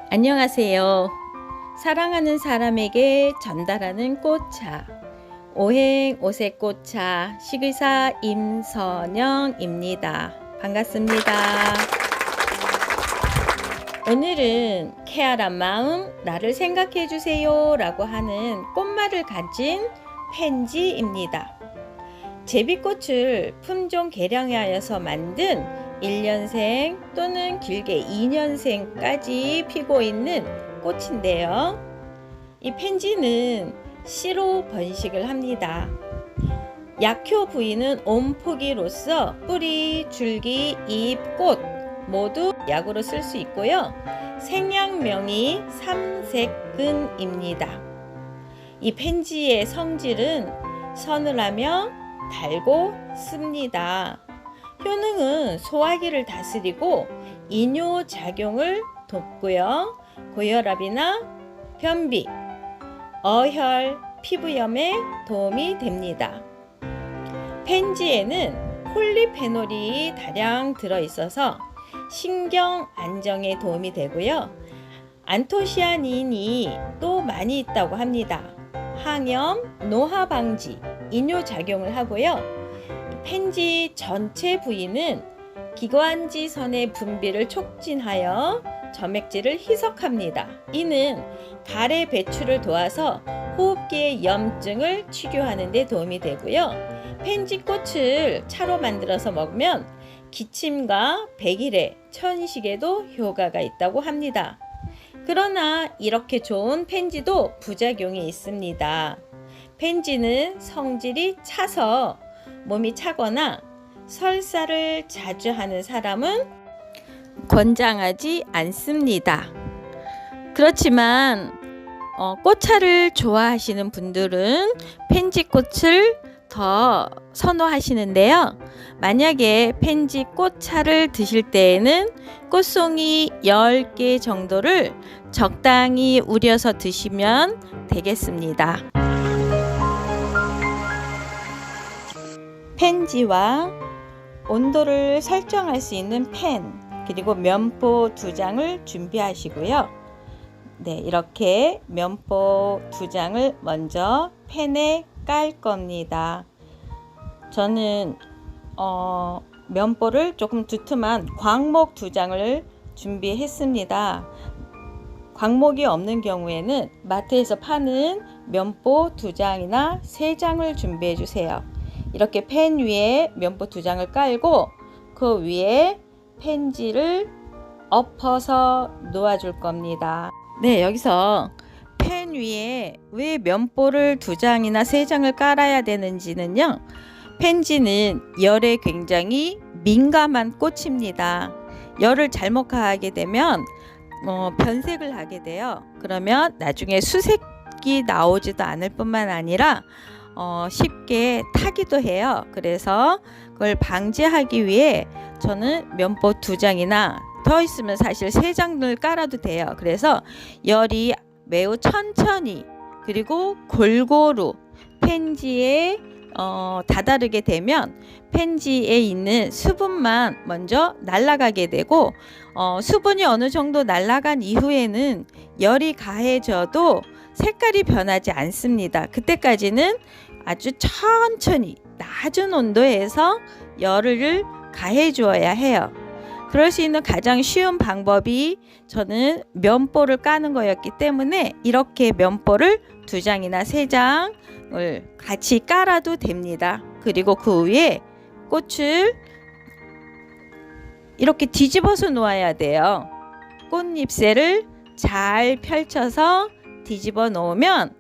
안녕하세요. 사랑하는 사람에게 전달하는 꽃차 오행 오색꽃차 시의사 임선영입니다. 반갑습니다. 오늘은 쾌활한 마음 나를 생각해 주세요 라고 하는 꽃말을 가진 펜지입니다. 제비꽃을 품종 개량하여서 만든 1년생 또는 길게 2년생까지 피고 있는 꽃인데요. 이 펜지는 씨로 번식을 합니다. 약효 부위는 온포기로서 뿌리, 줄기, 잎, 꽃 모두 약으로 쓸 수 있고요. 생약명이 삼색근입니다. 이 펜지의 성질은 서늘하며 달고 습니다. 효능은 소화기를 다스리고 이뇨작용을 돕고요. 고혈압이나 변비, 어혈, 피부염에 도움이 됩니다. 펜지에는 폴리페놀이 다량 들어있어서 신경 안정에 도움이 되고요. 안토시아닌이 또 많이 있다고 합니다. 항염, 노화 방지, 이뇨작용을 하고요. 펜지 전체 부위는 기관지선의 분비를 촉진하여 점액질을 희석합니다. 이는 가래 배출을 도와서 호흡기의 염증을 치료하는 데 도움이 되고요. 펜지꽃을 차로 만들어서 먹으면 기침과 백일에, 천식에도 효과가 있다고 합니다. 그러나 이렇게 좋은 펜지도 부작용이 있습니다. 펜지는 성질이 차서 몸이 차거나 설사를 자주 하는 사람은 권장하지 않습니다. 그렇지만 꽃차를 좋아하시는 분들은 펜지꽃을 더 선호하시는데요. 만약에 펜지 꽃차를 드실 때에는 꽃송이 10개 정도를 적당히 우려서 드시면 되겠습니다. 펜지와 온도를 설정할 수 있는 펜, 그리고 면보 2장을 준비하시고요. 네, 이렇게 면보 2장을 먼저 펜에 깔 겁니다. 저는 면보를 조금 두툼한 광목 2장을 준비했습니다. 광목이 없는 경우에는 마트에서 파는 면보 2장이나 3장을 준비해 주세요. 이렇게 펜 위에 면보 2장을 깔고 그 위에 펜지를 엎어서 놓아줄 겁니다. 네, 여기서 펜 위에 왜 면보를 2장이나 3장을 깔아야 되는지는요. 펜지는 열에 굉장히 민감한 꽃입니다. 열을 잘못 가하게 되면 변색을 하게 돼요. 그러면 나중에 수색이 나오지도 않을 뿐만 아니라 쉽게 타기도 해요. 그래서 그걸 방지하기 위해 저는 면보 2장이나 더 있으면 사실 3장을 깔아도 돼요. 그래서 열이 매우 천천히 그리고 골고루 펜지에 다다르게 되면 펜지에 있는 수분만 먼저 날아가게 되고 수분이 어느 정도 날아간 이후에는 열이 가해져도 색깔이 변하지 않습니다. 그때까지는 아주 천천히 낮은 온도에서 열을 가해 주어야 해요. 그럴 수 있는 가장 쉬운 방법이 저는 면보를 까는 거였기 때문에 이렇게 면보를 2장이나 3장을 같이 깔아도 됩니다. 그리고 그 위에 꽃을 이렇게 뒤집어서 놓아야 돼요. 꽃잎새를 잘 펼쳐서 뒤집어 놓으면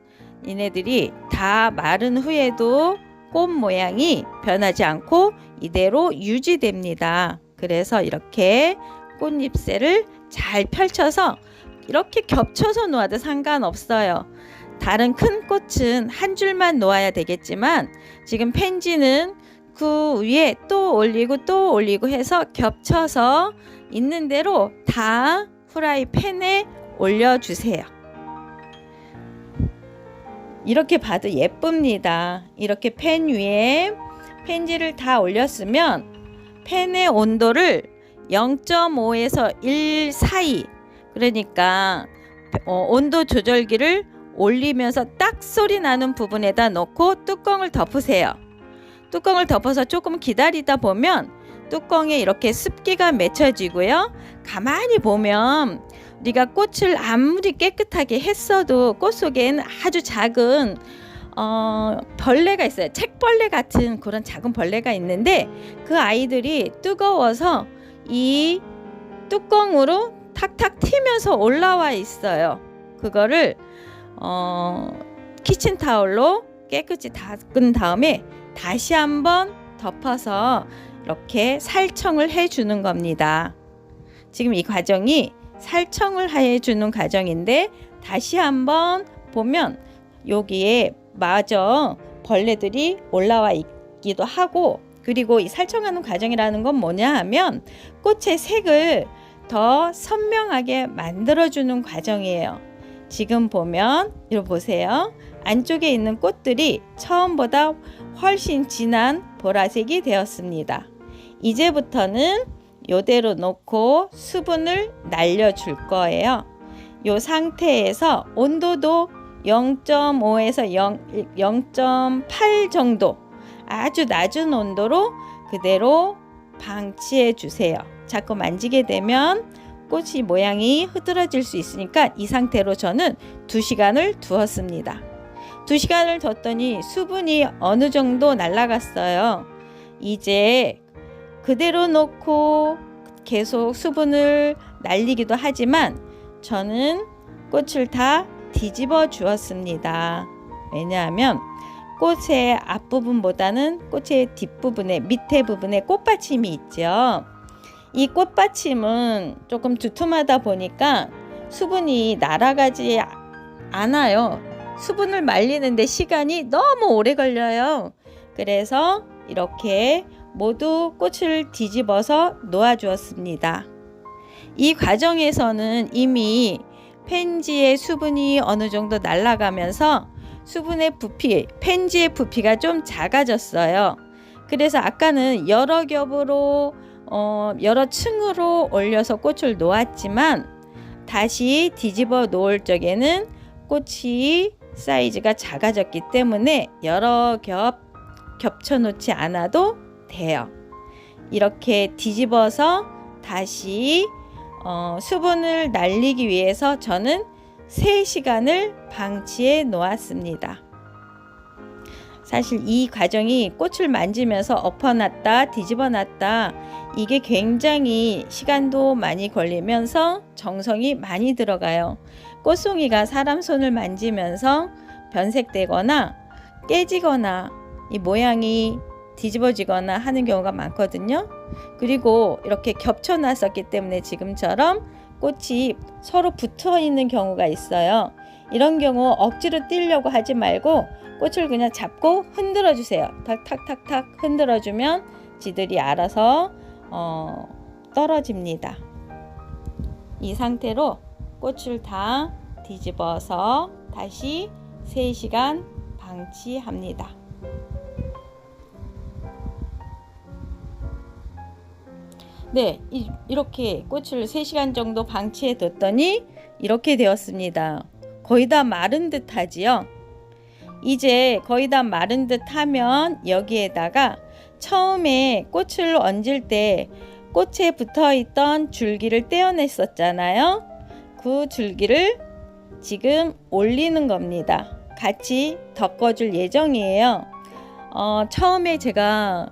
얘네들이 다 마른 후에도 꽃 모양이 변하지 않고 이대로 유지됩니다. 그래서 이렇게 꽃잎새를 잘 펼쳐서 이렇게 겹쳐서 놓아도 상관없어요. 다른 큰 꽃은 한 줄만 놓아야 되겠지만 지금 펜지는 그 위에 또 올리고 해서 겹쳐서 있는 대로 다 프라이팬에 올려주세요. 이렇게 봐도 예쁩니다. 이렇게 팬 위에 펜지를 다 올렸으면 팬의 온도를 0.5에서 1 사이, 그러니까 온도 조절기를 올리면서 딱 소리 나는 부분에다 놓고 뚜껑을 덮으세요. 뚜껑을 덮어서 조금 기다리다 보면 뚜껑에 이렇게 습기가 맺혀지고요. 가만히 보면 우리가 꽃을 아무리 깨끗하게 했어도 꽃 속엔 아주 작은 벌레가 있어요. 책벌레 같은 그런 작은 벌레가 있는데 그 아이들이 뜨거워서 이 뚜껑으로 탁탁 튀면서 올라와 있어요. 그거를 키친타올로 깨끗이 닦은 다음에 다시 한번 덮어서 이렇게 살청을 해주는 겁니다. 지금 이 과정이 살청을 해주는 과정인데 다시 한번 보면 여기에 마저 벌레들이 올라와 있기도 하고, 그리고 이 살청하는 과정이라는 건 뭐냐 하면 꽃의 색을 더 선명하게 만들어주는 과정이에요. 지금 보면 이렇게 보세요. 안쪽에 있는 꽃들이 처음보다 훨씬 진한 보라색이 되었습니다. 이제부터는 이대로 놓고 수분을 날려줄 거예요. 이 상태에서 온도도 0.5에서 0.8 정도 아주 낮은 온도로 그대로 방치해 주세요. 자꾸 만지게 되면 꽃이 모양이 흐드러질 수 있으니까 이 상태로 저는 2시간을 두었습니다. 2시간을 뒀더니 수분이 어느 정도 날아갔어요. 이제 그대로 놓고 계속 수분을 날리기도 하지만 저는 꽃을 다 뒤집어 주었습니다. 왜냐하면 꽃의 앞부분보다는 꽃의 뒷부분에 밑에 부분에 꽃받침이 있죠. 이 꽃받침은 조금 두툼하다 보니까 수분이 날아가지 않아요. 수분을 말리는데 시간이 너무 오래 걸려요. 그래서 이렇게 모두 꽃을 뒤집어서 놓아 주었습니다. 이 과정에서는 이미 펜지의 수분이 어느 정도 날아가면서 수분의 부피, 펜지의 부피가 좀 작아졌어요. 그래서 아까는 여러 겹으로 여러 층으로 올려서 꽃을 놓았지만 다시 뒤집어 놓을 적에는 꽃이 사이즈가 작아졌기 때문에 여러 겹 겹쳐 놓지 않아도 돼요. 이렇게 뒤집어서 다시 수분을 날리기 위해서 저는 3시간을 방치해 놓았습니다. 사실 이 과정이 꽃을 만지면서 엎어놨다 뒤집어놨다 이게 굉장히 시간도 많이 걸리면서 정성이 많이 들어가요. 꽃송이가 사람 손을 만지면서 변색되거나 깨지거나 이 모양이 뒤집어지거나 하는 경우가 많거든요. 그리고 이렇게 겹쳐 놨었기 때문에 지금처럼 꽃이 서로 붙어 있는 경우가 있어요. 이런 경우 억지로 띄려고 하지 말고 꽃을 그냥 잡고 흔들어 주세요. 탁탁탁탁 흔들어 주면 지들이 알아서 떨어집니다. 이 상태로 꽃을 다 뒤집어서 다시 3시간 방치합니다. 네, 이렇게 꽃을 3시간 정도 방치해 뒀더니 이렇게 되었습니다. 거의 다 마른 듯 하지요. 이제 거의 다 마른 듯 하면 여기에다가 처음에 꽃을 얹을 때 꽃에 붙어 있던 줄기를 떼어냈었잖아요. 그 줄기를 지금 올리는 겁니다. 같이 덮어줄 예정이에요. 처음에 제가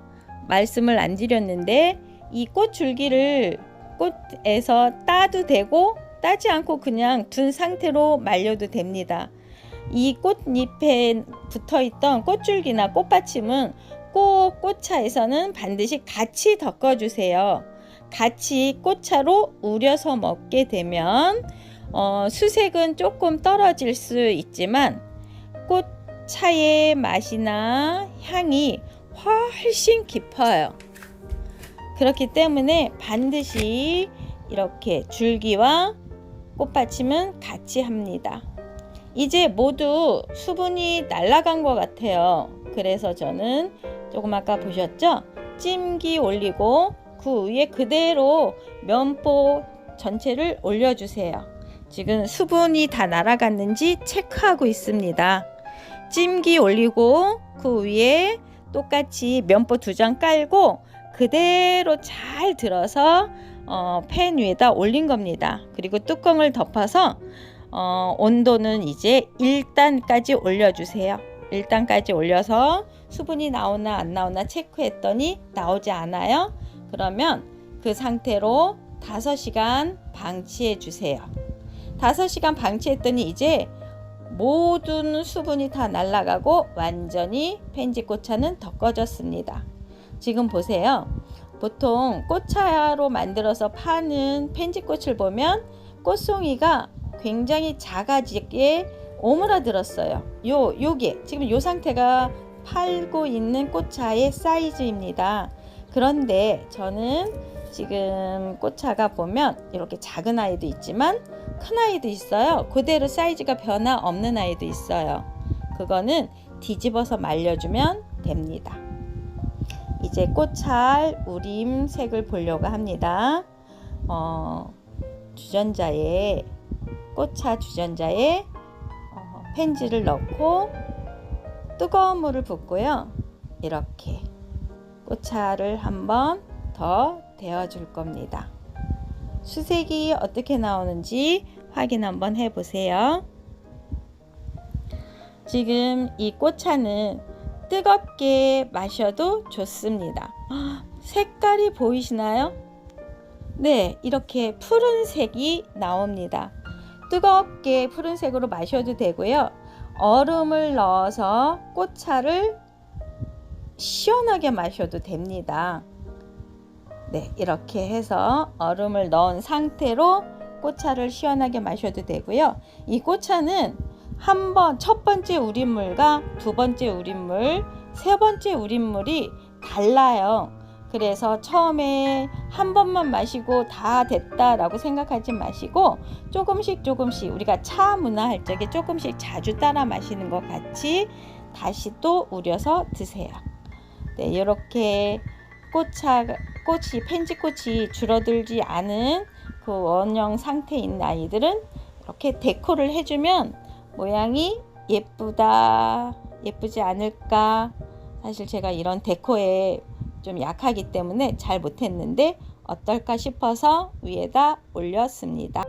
말씀을 안 드렸는데 이 꽃 줄기를 꽃에서 따도 되고 따지 않고 그냥 둔 상태로 말려도 됩니다. 이 꽃잎에 붙어있던 꽃줄기나 꽃받침은 꼭 꽃차에서는 반드시 같이 덮어주세요. 같이 꽃차로 우려서 먹게 되면 수색은 조금 떨어질 수 있지만 꽃차의 맛이나 향이 훨씬 깊어요. 그렇기 때문에 반드시 이렇게 줄기와 꽃받침은 같이 합니다. 이제 모두 수분이 날아간 것 같아요. 그래서 저는 조금 아까 보셨죠? 찜기 올리고 그 위에 그대로 면포 전체를 올려주세요. 지금 수분이 다 날아갔는지 체크하고 있습니다. 찜기 올리고 그 위에 똑같이 면보 2장 깔고 그대로 잘 들어서 팬 위에다 올린 겁니다. 그리고 뚜껑을 덮어서 온도는 이제 1단까지 올려주세요. 1단까지 올려서 수분이 나오나 안 나오나 체크했더니 나오지 않아요. 그러면 그 상태로 5시간 방치해 주세요. 5시간 방치했더니 이제 모든 수분이 다 날아가고 완전히 펜지꽃차는 더 꺼졌습니다. 지금 보세요. 보통 꽃차로 만들어서 파는 펜지꽃을 보면 꽃송이가 굉장히 작아지게 오므라들었어요. 요게 지금 요 상태가 팔고 있는 꽃차의 사이즈입니다. 그런데 저는 지금 꽃차가 보면 이렇게 작은 아이도 있지만 큰 아이도 있어요. 그대로 사이즈가 변화 없는 아이도 있어요. 그거는 뒤집어서 말려주면 됩니다. 이제 꽃찰 우림 색을 보려고 합니다. 주전자에 꽃차 주전자에 펜지를 넣고 뜨거운 물을 붓고요. 이렇게 꽃차를 한번 더 데워 줄 겁니다. 수색이 어떻게 나오는지 확인 한번 해 보세요. 지금 이 꽃차는 뜨겁게 마셔도 좋습니다. 색깔이 보이시나요? 네, 이렇게 푸른색이 나옵니다. 뜨겁게 푸른색으로 마셔도 되고요. 얼음을 넣어서 꽃차를 시원하게 마셔도 됩니다. 네, 이렇게 해서 얼음을 넣은 상태로 꽃차를 시원하게 마셔도 되고요. 이 꽃차는 첫 번째 우린물과 두 번째 우린물, 세 번째 우린물이 달라요. 그래서 처음에 한 번만 마시고 다 됐다라고 생각하지 마시고 조금씩 우리가 차 문화 할 적에 조금씩 자주 따라 마시는 것 같이 다시 또 우려서 드세요. 네, 이렇게 펜지꽃이 줄어들지 않은 그 원형 상태에 있는 아이들은 이렇게 데코를 해주면 모양이 예쁘지 않을까. 사실 제가 이런 데코에 좀 약하기 때문에 잘 못했는데 어떨까 싶어서 위에다 올렸습니다.